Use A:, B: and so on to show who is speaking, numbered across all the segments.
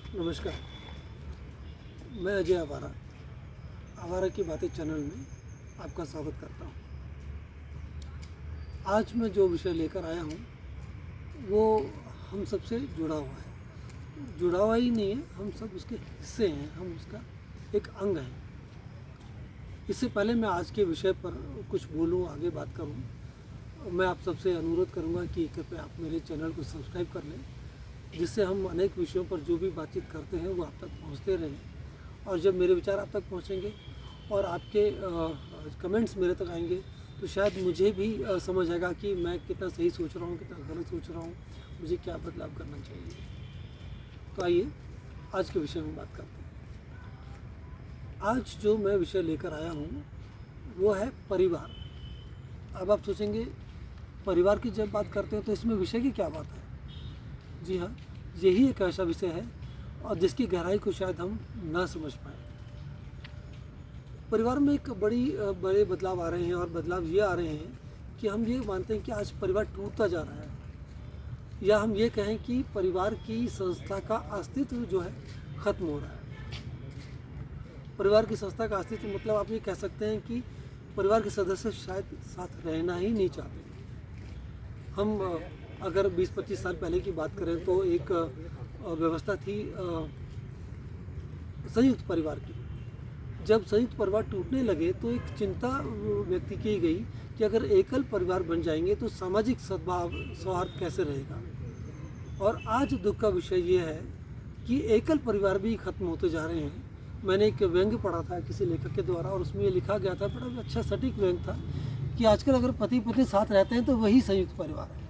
A: नमस्कार। मैं अजय आवारा आवारा की बातें चैनल में आपका स्वागत करता हूँ। आज मैं जो विषय लेकर आया हूँ वो हम सबसे जुड़ा हुआ है। जुड़ा हुआ ही नहीं है, हम सब उसके हिस्से हैं, हम उसका एक अंग हैं। इससे पहले मैं आज के विषय पर कुछ बोलूँ, आगे बात करूँ, मैं आप सबसे अनुरोध करूँगा कि कृपया आप मेरे चैनल को सब्सक्राइब कर लें, जिससे हम अनेक विषयों पर जो भी बातचीत करते हैं वो आप तक पहुंचते रहें। और जब मेरे विचार आप तक पहुंचेंगे और आपके कमेंट्स मेरे तक आएंगे तो शायद मुझे भी समझ आएगा कि मैं कितना सही सोच रहा हूँ, कितना गलत सोच रहा हूँ, मुझे क्या बदलाव करना चाहिए। तो आइए आज के विषय में बात करते हैं। आज जो मैं विषय लेकर आया हूँ वो है परिवार। अब आप सोचेंगे परिवार की जब बात करते हैं तो इसमें विषय की क्या बात है। जी हाँ, यही एक ऐसा विषय है और जिसकी गहराई को शायद हम ना समझ पाए। परिवार में एक बड़े बदलाव आ रहे हैं और बदलाव ये आ रहे हैं कि हम ये मानते हैं कि आज परिवार टूटता जा रहा है, या हम ये कहें कि परिवार की संस्था का अस्तित्व जो है ख़त्म हो रहा है। परिवार की संस्था का अस्तित्व मतलब आप ये कह सकते हैं कि परिवार के सदस्य शायद साथ रहना ही नहीं चाहते। हम अगर 20-25 साल पहले की बात करें तो एक व्यवस्था थी संयुक्त परिवार की। जब संयुक्त परिवार टूटने लगे तो एक चिंता व्यक्त की गई कि अगर एकल परिवार बन जाएंगे तो सामाजिक सद्भाव सौहार्द कैसे रहेगा। और आज दुख का विषय ये है कि एकल परिवार भी खत्म होते जा रहे हैं। मैंने एक व्यंग्य पढ़ा था किसी लेखक के द्वारा और उसमें ये लिखा गया था, बड़ा अच्छा सटीक व्यंग्य था कि आजकल अगर पति पत्नी साथ रहते हैं तो वही संयुक्त परिवार है।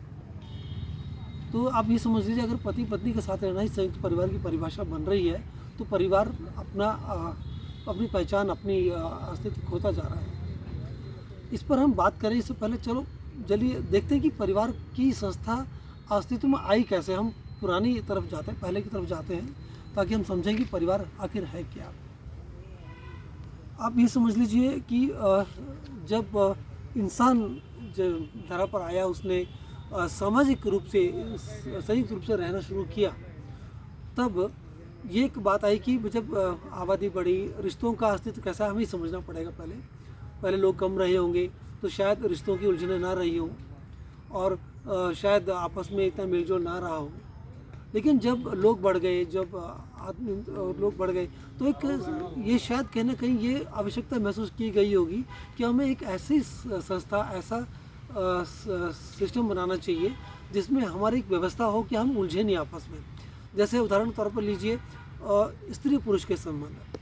A: तो आप ये समझ लीजिए, अगर पति पत्नी के साथ रहना ही संयुक्त परिवार की परिभाषा बन रही है तो परिवार अपनी पहचान, अपनी अस्तित्व खोता जा रहा है। इस पर हम बात करें इससे पहले चलिए देखते हैं कि परिवार की संस्था अस्तित्व में आई कैसे। हम पुरानी तरफ जाते हैं, पहले की तरफ जाते हैं ताकि हम समझें कि परिवार आखिर है क्या। आप ये समझ लीजिए कि जब इंसान जब धरा पर आया उसने सामाजिक रूप से संयुक्त रूप से रहना शुरू किया, तब ये एक बात आई कि जब आबादी बढ़ी, रिश्तों का अस्तित्व कैसा हमें समझना पड़ेगा। पहले लोग कम रहे होंगे तो शायद रिश्तों की उलझनें ना रही हों और शायद आपस में इतना मेलजोल ना रहा हो। लेकिन जब लोग बढ़ गए, लोग बढ़ गए तो एक ये शायद कहीं ना कहीं ये आवश्यकता महसूस की गई होगी कि हमें एक ऐसी संस्था, ऐसा सिस्टम बनाना चाहिए जिसमें हमारी एक व्यवस्था हो कि हम उलझे नहीं आपस में। जैसे उदाहरण तौर पर लीजिए स्त्री पुरुष के संबंध।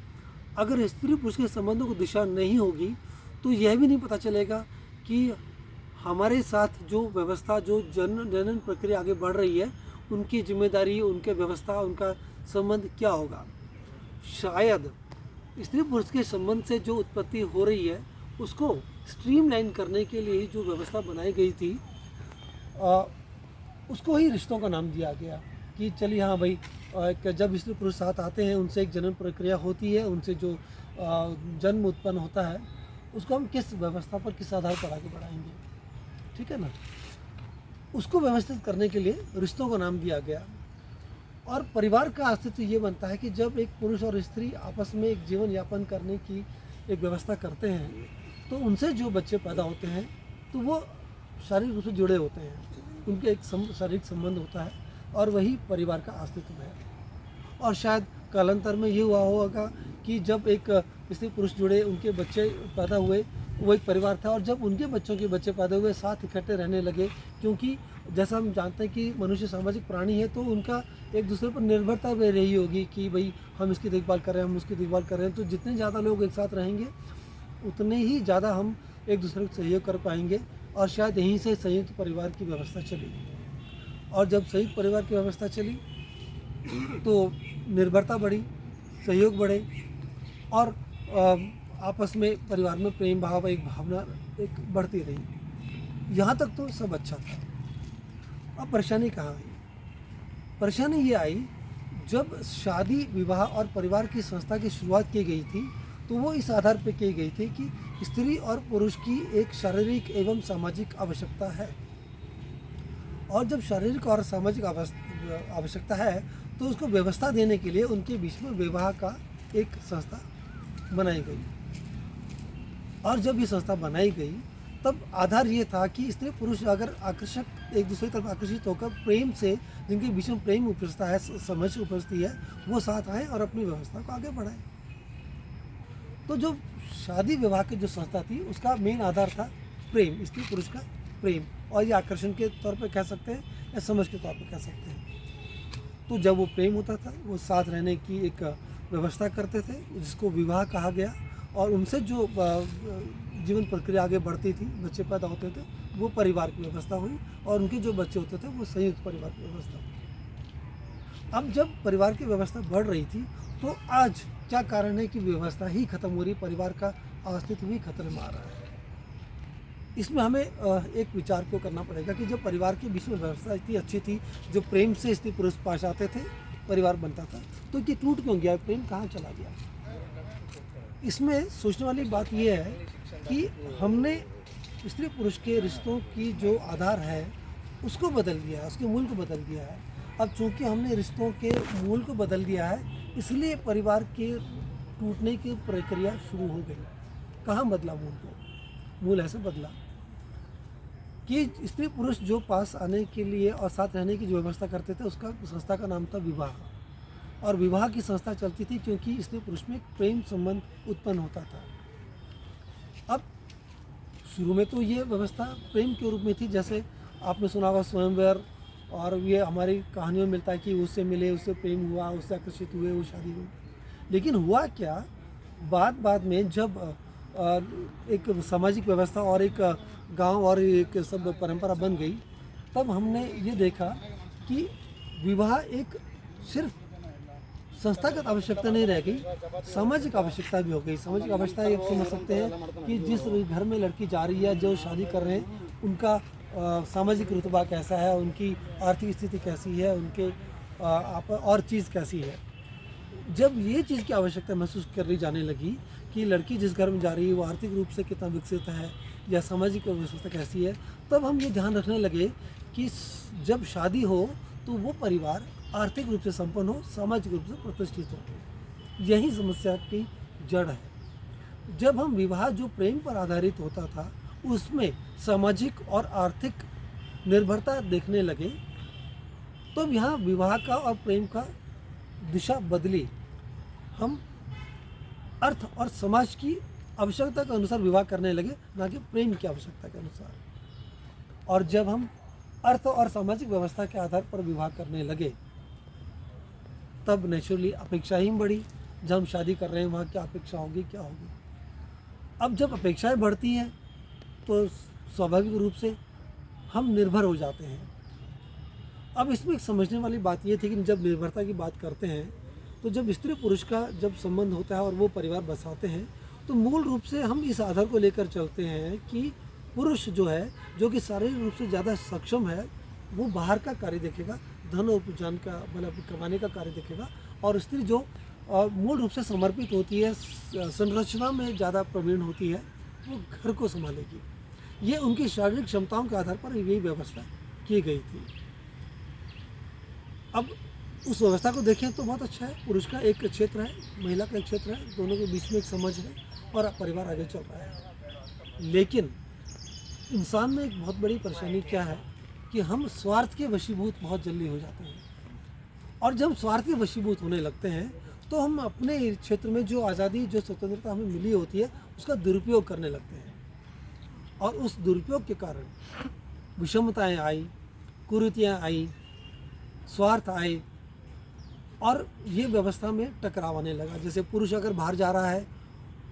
A: अगर स्त्री पुरुष के संबंधों को दिशा नहीं होगी तो यह भी नहीं पता चलेगा कि हमारे साथ जो व्यवस्था, जो जनन प्रक्रिया आगे बढ़ रही है, उनकी जिम्मेदारी, उनके व्यवस्था, उनका संबंध क्या होगा। शायद स्त्री पुरुष के संबंध से जो उत्पत्ति हो रही है उसको स्ट्रीमलाइन करने के लिए जो व्यवस्था बनाई गई थी उसको ही रिश्तों का नाम दिया गया कि चलिए हाँ भाई, जब स्त्री पुरुष साथ आते हैं उनसे एक जनन प्रक्रिया होती है, उनसे जो जन्म उत्पन्न होता है उसको हम किस व्यवस्था पर, किस आधार पर आगे बढ़ाएंगे, ठीक है ना। उसको व्यवस्थित करने के लिए रिश्तों का नाम दिया गया। और परिवार का अस्तित्व ये बनता है कि जब एक पुरुष और स्त्री आपस में एक जीवन यापन करने की एक व्यवस्था करते हैं तो उनसे जो बच्चे पैदा होते हैं तो वो शारीरिक रूप से जुड़े होते हैं, उनके एक शारीरिक संबंध होता है और वही परिवार का अस्तित्व है। और शायद कालांतर में ये हुआ होगा कि जब एक स्त्री पुरुष जुड़े, उनके बच्चे पैदा हुए, वो एक परिवार था। और जब उनके बच्चों के बच्चे पैदा हुए, साथ इकट्ठे रहने लगे, क्योंकि जैसा हम जानते हैं कि मनुष्य सामाजिक प्राणी है तो उनका एक दूसरे पर निर्भरता भी रही होगी कि भाई हम इसकी देखभाल कर रहे हैं, हम उसकी देखभाल कर रहे हैं। तो जितने ज़्यादा लोग एक साथ रहेंगे उतने ही ज़्यादा हम एक दूसरे को सहयोग कर पाएंगे और शायद यहीं से संयुक्त परिवार की व्यवस्था चली। और जब संयुक्त परिवार की व्यवस्था चली तो निर्भरता बढ़ी, सहयोग बढ़े और आपस में परिवार में प्रेम भाव, एक भावना एक बढ़ती रही। यहाँ तक तो सब अच्छा था। अब परेशानी कहाँ आई? परेशानी ये आई जब शादी, विवाह और परिवार की संस्था की शुरुआत की गई थी तो वो इस आधार पर की गई थी कि स्त्री और पुरुष की एक शारीरिक एवं सामाजिक आवश्यकता है। और जब शारीरिक और सामाजिक आवश्यकता है तो उसको व्यवस्था देने के लिए उनके बीच में विवाह का एक संस्था बनाई गई। और जब ये संस्था बनाई गई तब आधार ये था कि स्त्री पुरुष अगर आकर्षक एक दूसरे की तरफ आकर्षित होकर प्रेम से, जिनके बीच में प्रेम उपजता है, समझ उपजती है, वो साथ आए और अपनी व्यवस्था को आगे बढ़ाएं। तो जो शादी विवाह की जो संस्था थी उसका मेन आधार था प्रेम, स्त्री पुरुष का प्रेम, और ये आकर्षण के तौर पे कह सकते हैं या समझ के तौर पे कह सकते हैं। तो जब वो प्रेम होता था वो साथ रहने की एक व्यवस्था करते थे जिसको विवाह कहा गया, और उनसे जो जीवन प्रक्रिया आगे बढ़ती थी, बच्चे पैदा होते थे, वो परिवार की व्यवस्था हुई, और उनके जो बच्चे होते थे वो संयुक्त परिवार की व्यवस्था हुई। अब जब परिवार की व्यवस्था बढ़ रही थी तो आज क्या कारण है कि व्यवस्था ही खत्म हो रही, परिवार का अस्तित्व ही खतरे में आ रहा है। इसमें हमें एक विचार को करना पड़ेगा कि जब परिवार के बीच में व्यवस्था इतनी अच्छी थी, जो प्रेम से स्त्री पुरुष पास आते थे, परिवार बनता था, तो ये टूट क्यों गया, प्रेम कहाँ चला गया। इसमें सोचने वाली बात यह है कि हमने स्त्री पुरुष के रिश्तों की जो आधार है उसको बदल दिया है, उसके मूल को बदल दिया है। अब चूंकि हमने रिश्तों के मूल को बदल दिया है, इसलिए परिवार के टूटने की प्रक्रिया शुरू हो गई। कहाँ बदला मूल को, मूल ऐसे बदला कि स्त्री पुरुष जो पास आने के लिए और साथ रहने की जो व्यवस्था करते थे, उसका संस्था का नाम था विवाह, और विवाह की संस्था चलती थी क्योंकि स्त्री पुरुष में प्रेम संबंध उत्पन्न होता था। अब शुरू में तो ये व्यवस्था प्रेम के रूप में थी, जैसे आपने सुना होगा स्वयंवर, और ये हमारी कहानियों में मिलता है कि उससे मिले, उससे प्रेम हुआ, उससे आकर्षित हुए, वो शादी हुई। लेकिन हुआ क्या, बाद में जब एक सामाजिक व्यवस्था और एक गांव और एक सब परंपरा बन गई, तब हमने ये देखा कि विवाह एक सिर्फ संस्थागत आवश्यकता नहीं रह गई, सामाजिक आवश्यकता भी हो गई। सामाजिक आवश्यकता ये समझ सकते हैं कि जिस घर में लड़की जा रही है, जो शादी कर रहे हैं, उनका सामाजिक रुतबा कैसा है, उनकी आर्थिक स्थिति कैसी है, उनके और चीज़ कैसी है। जब ये चीज़ की आवश्यकता महसूस करी जाने लगी कि लड़की जिस घर में जा रही है वो आर्थिक रूप से कितना विकसित है या सामाजिक व्यवस्था कैसी है, तब हम ये ध्यान रखने लगे कि जब शादी हो तो वो परिवार आर्थिक रूप से संपन्न हो, सामाजिक रूप से प्रतिष्ठित हो। यही समस्या की जड़ है। जब हम विवाह जो प्रेम पर आधारित होता था उसमें सामाजिक और आर्थिक निर्भरता देखने लगे, तो यहाँ विवाह का और प्रेम का दिशा बदली। हम अर्थ और समाज की आवश्यकता के अनुसार विवाह करने लगे, ना कि प्रेम की आवश्यकता के अनुसार। और जब हम अर्थ और सामाजिक व्यवस्था के आधार पर विवाह करने लगे, तब नेचुरली अपेक्षा ही बढ़ी। जब हम शादी कर रहे हैं वहाँ क्या अपेक्षा होगी, क्या होगी। अब जब अपेक्षाएं बढ़ती हैं तो स्वाभाविक रूप से हम निर्भर हो जाते हैं। अब इसमें एक समझने वाली बात ये थी कि जब निर्भरता की बात करते हैं तो जब स्त्री पुरुष का जब संबंध होता है और वो परिवार बसाते हैं, तो मूल रूप से हम इस आधार को लेकर चलते हैं कि पुरुष जो है, जो कि शारीरिक रूप से ज़्यादा सक्षम है, वो बाहर का कार्य देखेगा, धन उपार्जन का मतलब कमाने का कार्य देखेगा, और स्त्री जो मूल रूप से समर्पित होती है, संरचना में ज़्यादा प्रवीण होती है, वो घर को संभालेगी। ये उनकी शारीरिक क्षमताओं के आधार पर यही व्यवस्था की गई थी। अब उस व्यवस्था को देखें तो बहुत अच्छा है। पुरुष का एक क्षेत्र है, महिला का एक क्षेत्र है, दोनों के बीच में एक समझ है और परिवार आगे चल रहा है। लेकिन इंसान में एक बहुत बड़ी परेशानी क्या है कि हम स्वार्थ के वशीभूत बहुत जल्दी हो जाते हैं, और जब स्वार्थ के वशीभूत होने लगते हैं तो हम अपने क्षेत्र में जो आज़ादी, जो स्वतंत्रता हमें मिली होती है, उसका दुरुपयोग करने लगते हैं, और उस दुरुपयोग के कारण विषमताएँ आई, कुरीतियाँ आई, स्वार्थ आए, और ये व्यवस्था में टकराव आने लगा। जैसे पुरुष अगर बाहर जा रहा है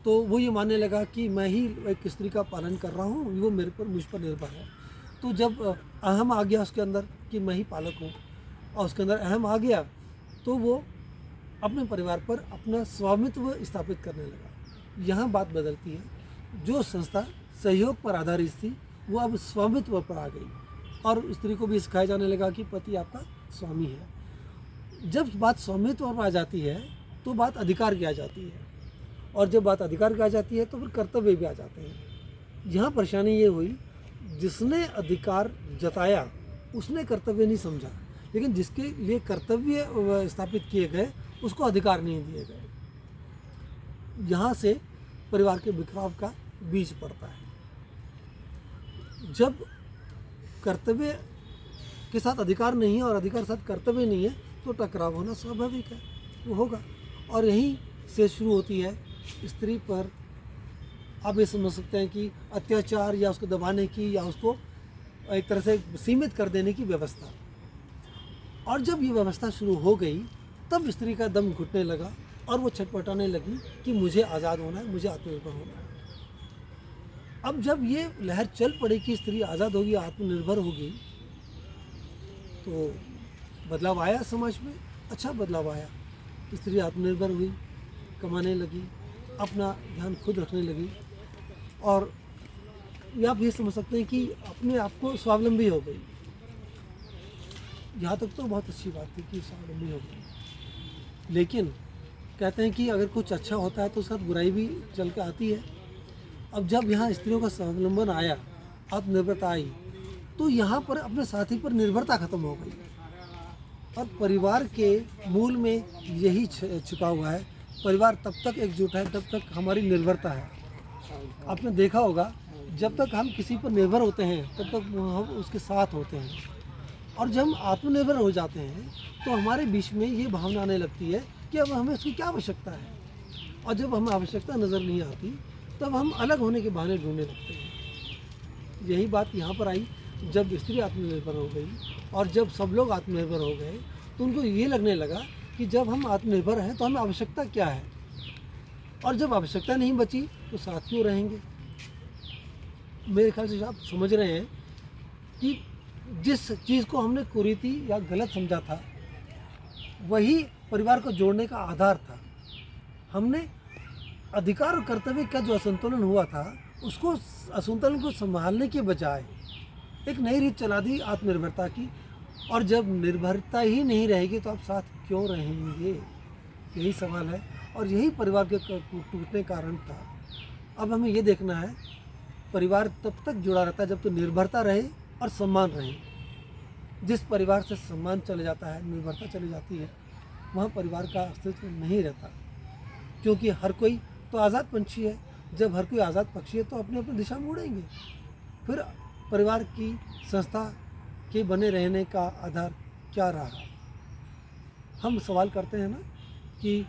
A: तो वो ये मानने लगा कि मैं ही एक स्त्री का पालन कर रहा हूँ, वो मुझ पर निर्भर है। तो जब अहम आ गया उसके अंदर कि मैं ही पालक हूँ, और उसके अंदर अहम आ गया, तो वो अपने परिवार पर अपना स्वामित्व स्थापित करने लगा। यहाँ बात बदलती है। जो संस्था सहयोग पर आधारित थी वो अब स्वामित्व पर आ गई, और स्त्री को भी सिखाया जाने लगा कि पति आपका स्वामी है। जब बात स्वामित्व पर आ जाती है तो बात अधिकार की आ जाती है, और जब बात अधिकार की आ जाती है तो फिर कर्तव्य भी आ जाते हैं। यहाँ परेशानी ये हुई, जिसने अधिकार जताया उसने कर्तव्य नहीं समझा, लेकिन जिसके लिए कर्तव्य स्थापित किए गए उसको अधिकार नहीं दिए गए। यहाँ से परिवार के बिखराव का बीज पड़ता है। जब कर्तव्य के साथ अधिकार नहीं है और अधिकार के साथ कर्तव्य नहीं है तो टकराव होना स्वाभाविक है, वो होगा। और यहीं से शुरू होती है स्त्री पर आप ये समझ सकते हैं कि अत्याचार या उसको दबाने की या उसको एक तरह से सीमित कर देने की व्यवस्था। और जब ये व्यवस्था शुरू हो गई तब स्त्री का दम घुटने लगा और वो छटपटाने लगी कि मुझे आज़ाद होना है, मुझे आत्मनिर्भर होना है। अब जब ये लहर चल पड़ी कि स्त्री आज़ाद होगी, आत्मनिर्भर होगी, तो बदलाव आया समाज में, अच्छा बदलाव आया। स्त्री आत्मनिर्भर हुई, कमाने लगी, अपना ध्यान खुद रखने लगी और या आप ये समझ सकते हैं कि अपने आप को स्वावलंबी हो गई। यहाँ तक तो बहुत अच्छी बात थी कि स्वावलंबी हो गई, लेकिन कहते हैं कि अगर कुछ अच्छा होता है तो उसके साथ बुराई भी चल के आती है। अब जब यहाँ स्त्रियों का स्वावलंबन आया, आत्मनिर्भरता आई, तो यहाँ पर अपने साथी पर निर्भरता खत्म हो गई। और परिवार के मूल में यही छिपा हुआ है, परिवार तब तक एकजुट है तब तक हमारी निर्भरता है। आपने देखा होगा जब तक हम किसी पर निर्भर होते हैं तब तक हम उसके साथ होते हैं, और जब हम आत्मनिर्भर हो जाते हैं तो हमारे बीच में ये भावना आने लगती है कि अब हमें उसकी क्या आवश्यकता है। और जब हमें आवश्यकता नज़र नहीं आती तब हम अलग होने के बहाने ढूंढने लगते हैं। यही बात यहाँ पर आई जब स्त्री आत्मनिर्भर हो गई और जब सब लोग आत्मनिर्भर हो गए तो उनको ये लगने लगा कि जब हम आत्मनिर्भर हैं तो हमें आवश्यकता क्या है, और जब आवश्यकता नहीं बची तो साथ क्यों रहेंगे। मेरे ख्याल से आप समझ रहे हैं कि जिस चीज़ को हमने कुरीति या गलत समझा था वही परिवार को जोड़ने का आधार था। हमने अधिकार और कर्तव्य का जो असंतुलन हुआ था उसको असंतुलन को संभालने के बजाय एक नई रीत चला दी आत्मनिर्भरता की। और जब निर्भरता ही नहीं रहेगी तो आप साथ क्यों रहेंगे, यही सवाल है। और यही परिवार के टूटने का कारण था। अब हमें ये देखना है परिवार तब तक जुड़ा रहता है जब तो निर्भरता रहे और सम्मान रहे। जिस परिवार से सम्मान चले जाता है, निर्भरता चली जाती है, वहाँ परिवार का अस्तित्व नहीं रहता, क्योंकि हर कोई तो आज़ाद पंछी है। जब हर कोई आज़ाद पक्षी है तो अपने अपनी दिशा में उड़ेंगे। फिर परिवार की संस्था के बने रहने का आधार क्या रहा। हम सवाल करते हैं ना कि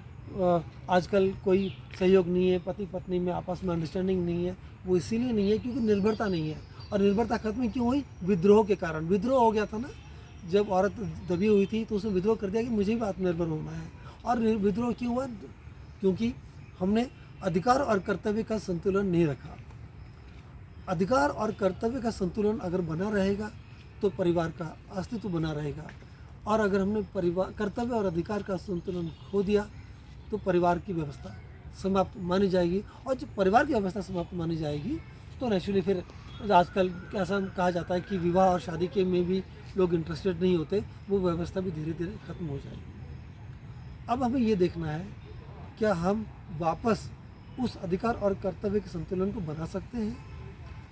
A: आजकल कोई सहयोग नहीं है, पति पत्नी में आपस में अंडरस्टैंडिंग नहीं है। वो इसीलिए नहीं है क्योंकि निर्भरता नहीं है। और निर्भरता खत्म क्यों हुई? विद्रोह के कारण। विद्रोह हो गया था ना, जब औरत दबी हुई थी तो उसने विद्रोह कर दिया कि मुझे भी आत्मनिर्भर होना है। और विद्रोह क्यों हुआ? क्योंकि हमने अधिकार और कर्तव्य का संतुलन नहीं रखा। अधिकार और कर्तव्य का संतुलन अगर बना रहेगा तो परिवार का अस्तित्व बना रहेगा। और अगर हमने कर्तव्य और अधिकार का संतुलन खो दिया तो परिवार की व्यवस्था समाप्त मानी जाएगी। और जब परिवार की व्यवस्था समाप्त मानी जाएगी तो नेचुरली फिर आजकल ऐसा कहा जाता है कि विवाह और शादी के में भी लोग इंटरेस्टेड नहीं होते, वो व्यवस्था भी धीरे धीरे खत्म हो जाएगी। अब हमें ये देखना है क्या हम वापस उस अधिकार और कर्तव्य के संतुलन को बना सकते हैं।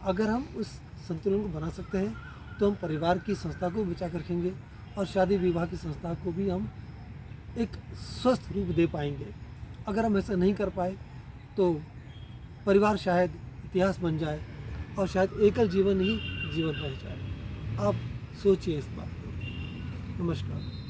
A: अगर हम उस संतुलन को बना सकते हैं तो हम परिवार की संस्था को बचा कर रखेंगे और शादी विवाह की संस्था को भी हम एक स्वस्थ रूप दे पाएंगे। अगर हम ऐसा नहीं कर पाए तो परिवार शायद इतिहास बन जाए और शायद एकल जीवन ही जीवन रह जाए। आप सोचिए इस बात को। नमस्कार।